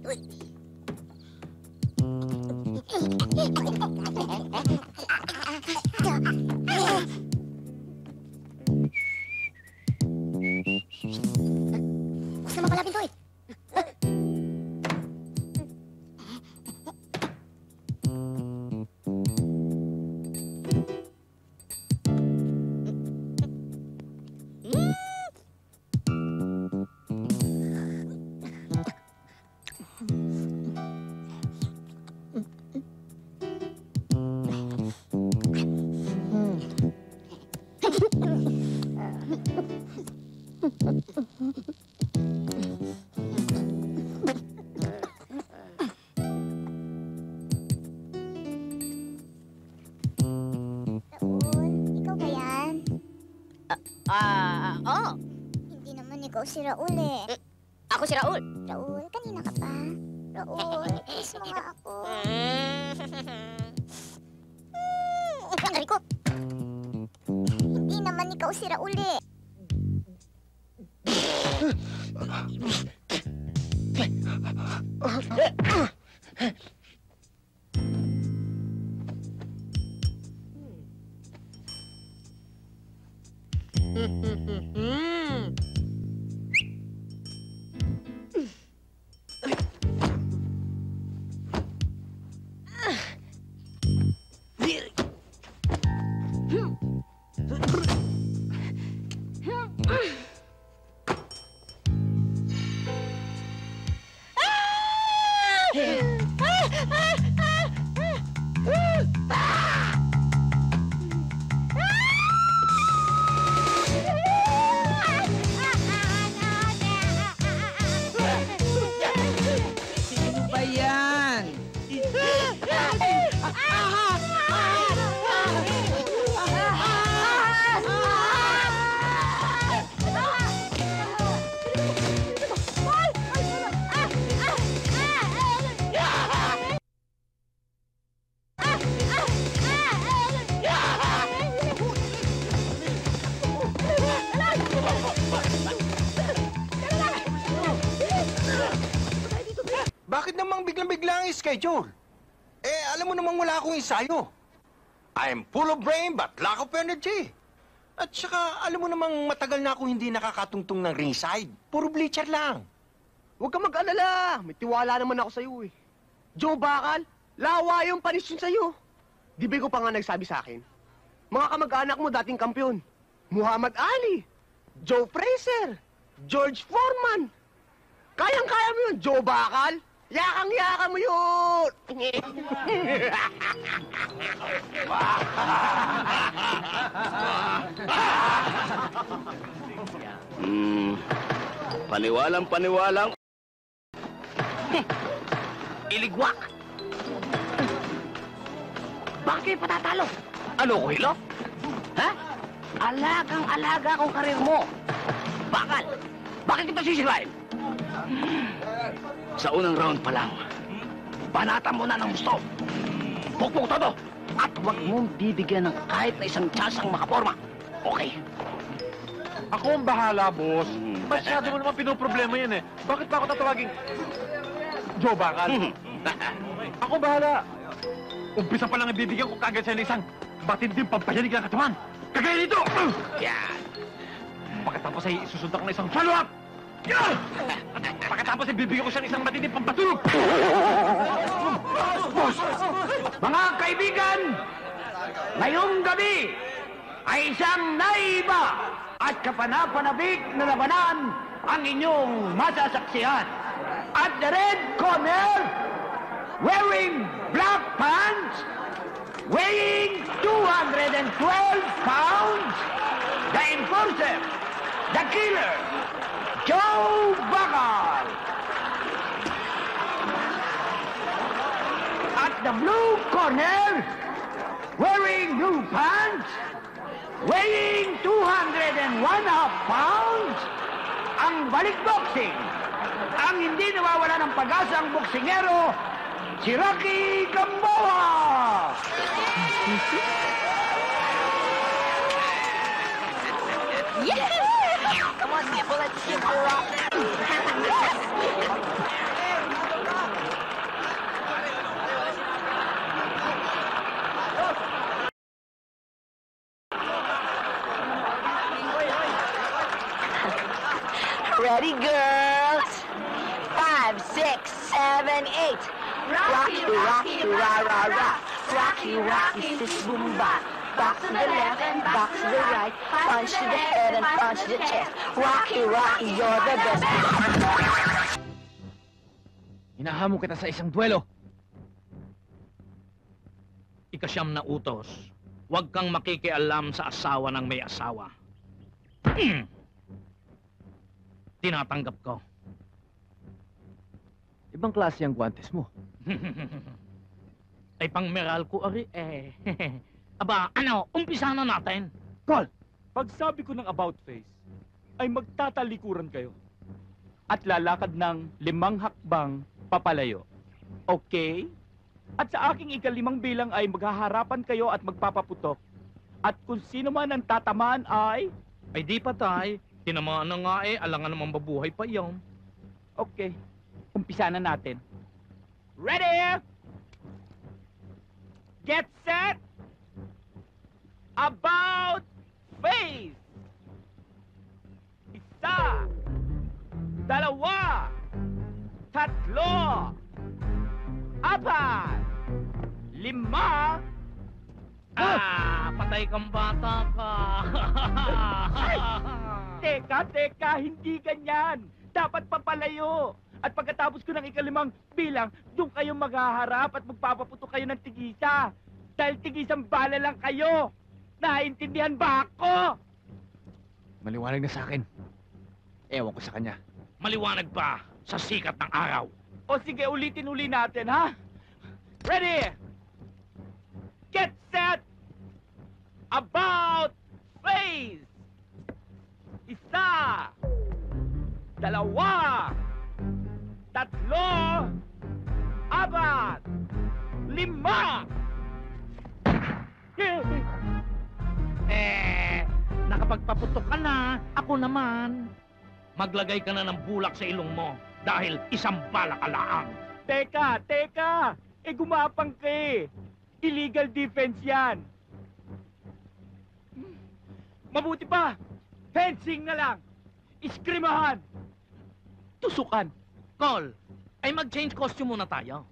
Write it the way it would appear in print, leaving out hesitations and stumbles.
Buksan mo pala pinto eh. Oo. Hindi naman ikaw si Raul eh. Ako si Raul. Raul, kanina ka pa. Raul, kiss mo nga ako. Ang gari ko. Hindi naman ikaw si Raul eh. Bakit namang biglang-bigla ang schedule? Eh, alam mo namang wala akong ensayo. I'm full of brain but lack of energy. At saka, alam mo namang matagal na akong hindi nakakatungtong ng ringside. Puro bleacher lang. Huwag kang mag-alala. May tiwala naman ako sa'yo eh. Joe Bakal, lawa yung panis yun sa'yo. Di ba ko pa nga nagsabi sa akin? Mga kamag-anak mo dating kampiyon. Muhammad Ali, Joe Frazier, George Foreman. Kayang-kaya mo yun, Joe Bakal. Yakang-yaka mo yun! Paniwalang. Iligwak! Bakit patatalo? Ano ko, Hilo? Ha? Alagang-alaga kong karir mo. Bakal, bakit kita sisirain? Sa unang round pa lang, Banatan mo na ng gusto. Pukpuk todo. At huwag mong bibigyan ng kahit na isang tsansang makaporma. Okay? Ako ang bahala, boss. Masyado mo naman pinoproblema yan eh. Bakit pa ako tatawaging Joe Bakal? Ako bahala. Umpisa pa lang ibibigyan ko kagad sa isang matinding pampayanig ng katawan. Kagaya nito! Yan. Pagkatapos ay isusunta ko na isang follow-up! Yan! Pagkatapos ay bibigyan ko siya ng isang matinding pampatulog! Boss! Mga kaibigan! Ngayong gabi ay isang naiba at kapanapanabik na labanan ang inyong masasaksihan. At the red corner, wearing black pants, weighing 212 pounds, the enforcer, the killer, Joe Bakal. At the blue corner, wearing blue pants, weighing 201.5 pounds, ang balik boxing. Ang hindi nawawala ng pag-asa ang boksingero, si Rocky Gamboa! Yeah! Come on, people, let's give her up. girls. 5, 6, 7, 8. Rocky, rocky, ra, ra, ra. Rocky, rocky, sis, boom, bop. Box to the left and box to the right. Punch to the head and punch to the chest. Rocky, rocky, you're the best. Hinahamon kita sa isang duelo. Ikasyam na utos. Huwag kang makikialam sa asawa ng may asawa. Tinatanggap ko. Ibang klase ang guantes mo. Ay pang meral ko, ari eh. Aba, ano, umpisa na natin. Call! Pag sabi ko ng about face, ay magtatalikuran kayo. At lalakad ng 5 hakbang papalayo. Okay? At sa aking ika-5 bilang ay maghaharapan kayo at magpapaputok. At kung sino man ang tatamaan ay... Ay di patay. Tinamaan na nga eh, alangan namang babuhay pa yan. Okay, umpisa na natin. Ready? Get set! About face! Isa! Dalawa! Tatlo! Apat! 5! Patay kang bata ka. Teka, hindi ganyan. Dapat papalayo. At pagkatapos ko ng ika-5 bilang, doon kayo maghaharap at magpapaputok kayo ng tigisa. Dahil tigisang bala lang kayo. Naintindihan ba ako? Maliwanag na sa akin. Ewan ko sa kanya. Maliwanag pa sa sikat ng araw. O sige, ulitin-uli natin, ha? Ready? Get set! About face! Isa! Dalawa! Tatlo! Apat! 5! Nakapagpaputok ka na, ako naman. Maglagay ka na ng bulak sa ilong mo dahil isang bala ka laang. Teka! Gumapang ka eh. Illegal defense yan. Mabuti pa, fencing na lang. Iskrimahan. Tusukan. Call, ay mag-change costume muna tayo.